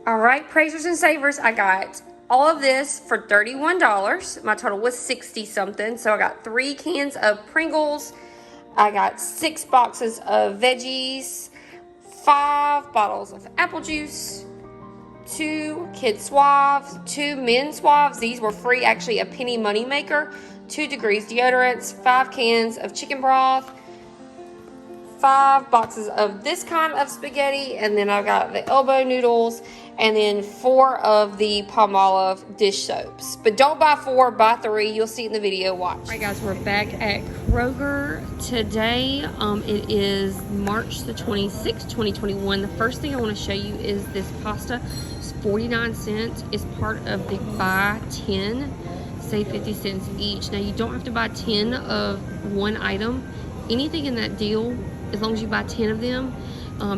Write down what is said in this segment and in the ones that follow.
All right, praisers and savers, I got all of this for $31. My total was 60 something. So I got 3 cans of Pringles. I got 6 boxes of veggies, 5 bottles of apple juice, 2 kid swabs, 2 men swabs. These were free, actually a penny money maker. 2 degrees deodorants, 5 cans of chicken broth, 5 boxes of this kind of spaghetti, and then I've got the elbow noodles, and then 4 of the Palmolive dish soaps. But don't buy 4, buy 3. You'll see it in the video. Watch. All right, guys, we're back at Kroger today. It is March the 26th, 2021. The first thing I want to show you is this pasta. It's 49 cents. It's part of the buy 10, save 50 cents each. Now, you don't have to buy 10 of one item. Anything in that deal, as long as you buy 10 of them,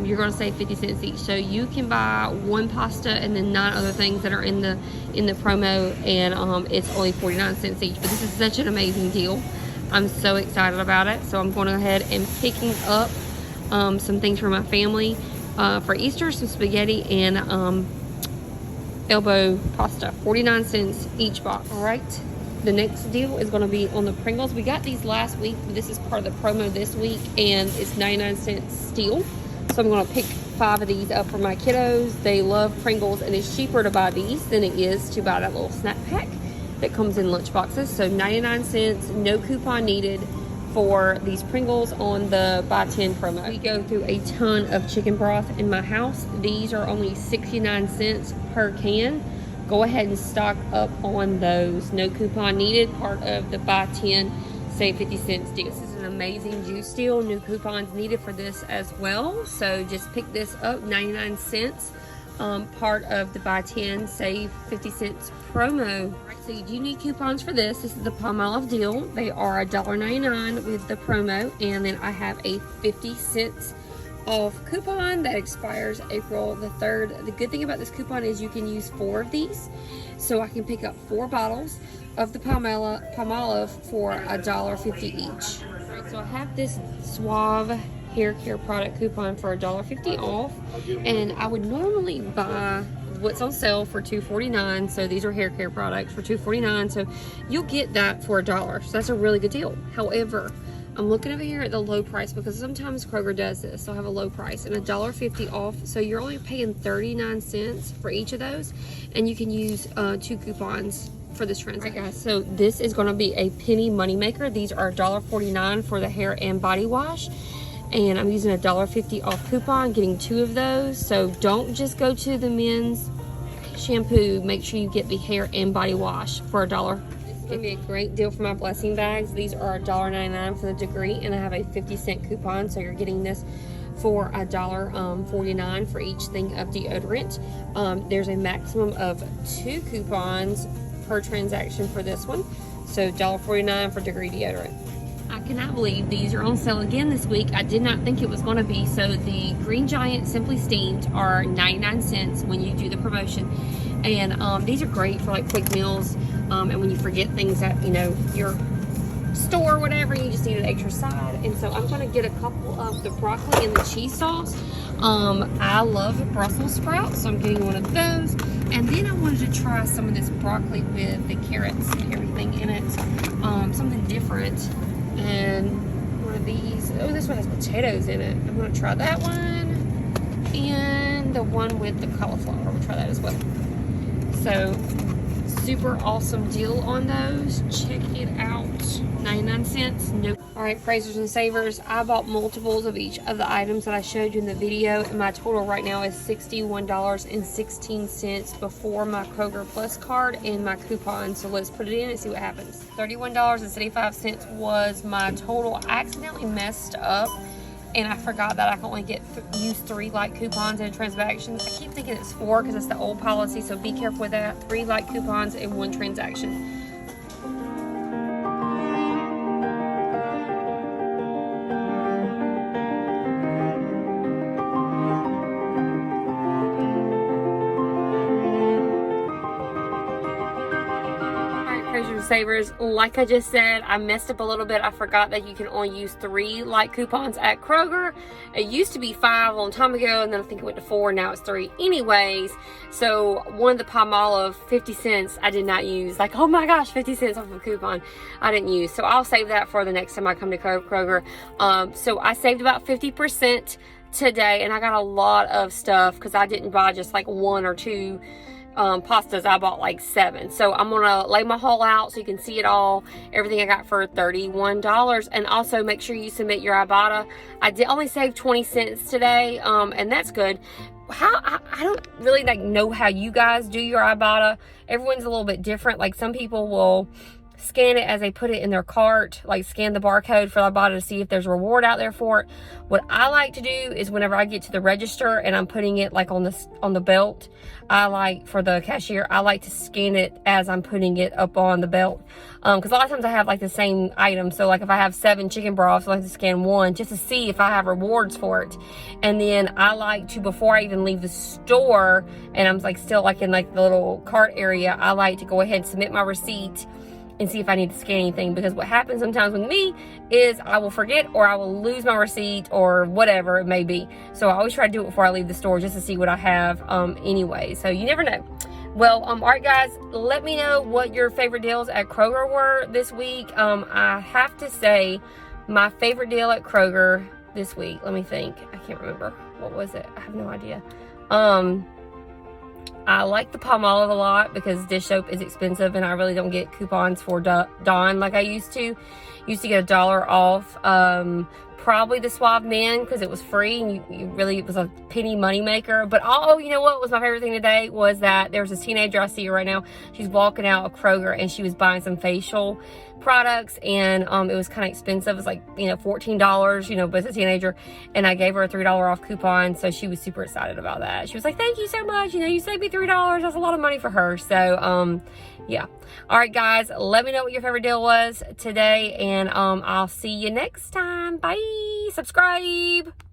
you're going to save 50 cents each. So you can buy 1 pasta and then 9 other things that are in the promo, and it's only 49 cents each. But this is such an amazing deal. I'm so excited about it. So I'm going ahead and picking up some things for my family for Easter, some spaghetti and elbow pasta. 49 cents each box. All right. The next deal is going to be on the Pringles. We got these last week, but this is part of the promo this week, and it's 99 cents still. So I'm going to pick 5 of these up for my kiddos. They love Pringles, and it's cheaper to buy these than it is to buy that little snack pack that comes in lunch boxes. So 99 cents, no coupon needed for these Pringles on the buy 10 promo. We go through a ton of chicken broth in my house. These are only 69 cents per can. Go ahead and stock up on those. No coupon needed, part of the buy 10, save 50 cents deal. This is an amazing juice deal. No coupons needed for this as well. So just pick this up, 99 cents, part of the buy 10, save 50 cents promo. Right, so you do need coupons for this. This is the Palmolive deal. They are $1.99 with the promo. And then I have a 50 cents off coupon that expires April the 3rd. The good thing about this coupon is you can use 4 of these. So I can pick up 4 bottles of the Palmolive for $1.50 each. Right, so I have this Suave hair care product coupon for $1.50 off. And I would normally buy what's on sale for $2.49. So these are hair care products for $2.49. So you'll get that for $1. So that's a really good deal. However, I'm looking over here at the low price because sometimes Kroger does this. They'll have a low price and $1.50 off. So you're only paying 39 cents for each of those. And you can use 2 coupons for this transaction. Right, guys, so this is going to be a penny moneymaker. These are $1.49 for the hair and body wash. And I'm using a $1.50 off coupon, getting 2 of those. So don't just go to the men's shampoo. Make sure you get the hair and body wash for $1. It's going to be a great deal for my blessing bags. These are $1.99 for the degree, and I have a 50-cent coupon, so you're getting this for $1.49 for each thing of deodorant. There's a maximum of 2 coupons per transaction for this one, so $1.49 for degree deodorant. I cannot believe these are on sale again this week. I did not think it was going to be. So the Green Giant Simply Steamed are 99 cents when you do the promotion. And these are great for like quick meals. And when you forget things at, you know, your store or whatever, you just need an extra side. And so I'm going to get a couple of the broccoli and the cheese sauce. I love Brussels sprouts, so I'm getting one of those. And then I wanted to try some of this broccoli with the carrots and everything in it. Something different. And one of these, oh, this one has potatoes in it. I'm going to try that one. And the one with the cauliflower, we'll try that as well. So, super awesome deal on those. Check it out. 99 cents. Nope. Alright, praisers and savers, I bought multiples of each of the items that I showed you in the video, and my total right now is $61.16 before my Kroger Plus card and my coupon. So let's put it in and see what happens. $31.75 was my total. I accidentally messed up and I forgot that I can only use 3 light coupons in a transaction. I keep thinking it's 4 because it's the old policy, so be careful with that. 3 light coupons in 1 transaction. Savers. Like I just said, I messed up a little bit. I forgot that you can only use 3 like coupons at Kroger. It used to be 5 a long time ago, and then I think it went to 4, now it's 3. Anyways, so one of the Palmolive 50 cents I did not use. Like, oh my gosh, 50 cents off of a coupon I didn't use. So I'll save that for the next time I come to Kroger. So I saved about 50% today, and I got a lot of stuff because I didn't buy just like 1 or 2 pastas. I bought like 7. So I'm gonna lay my haul out so you can see it all, everything I got for $31. And also make sure you submit your IBOTTA. I did only save 20 cents today, and that's good. I don't really like know how you guys do your IBOTTA. Everyone's a little bit different. Like, some people will scan it as they put it in their cart, like scan the barcode for IBOTTA to see if there's a reward out there for it. What I like to do is whenever I get to the register and I'm putting it like on the belt, I like, for the cashier, I like to scan it as I'm putting it up on the belt, because a lot of times I have like the same item. So like if I have 7 chicken broths, I like to scan 1 just to see if I have rewards for it. And then I like to, before I even leave the store and I'm like still like in like the little cart area, I like to go ahead and submit my receipt and see if I need to scan anything, because what happens sometimes with me is I will forget, or I will lose my receipt, or whatever it may be. So I always try to do it before I leave the store just to see what I have anyway. So you never know. Well, all right, guys, let me know what your favorite deals at Kroger were this week. I have to say my favorite deal at Kroger this week, let me think. I can't remember. What was it? I have no idea. I like the Palmolive a lot because dish soap is expensive and I really don't get coupons for Dawn like I used to. Used to get $1 off. Probably the Suave Men because it was free and it was a penny money maker. But you know what was my favorite thing today was that there's this teenager, I see her right now. She's walking out of Kroger and she was buying some facial products, and it was kind of expensive. It was like, $14, but it's a teenager, and I gave her a $3 off coupon, so she was super excited about that. She was like, thank you so much, you saved me $3. That's a lot of money for her. So yeah. All right, guys, let me know what your favorite deal was today, and I'll see you next time. Bye. Subscribe.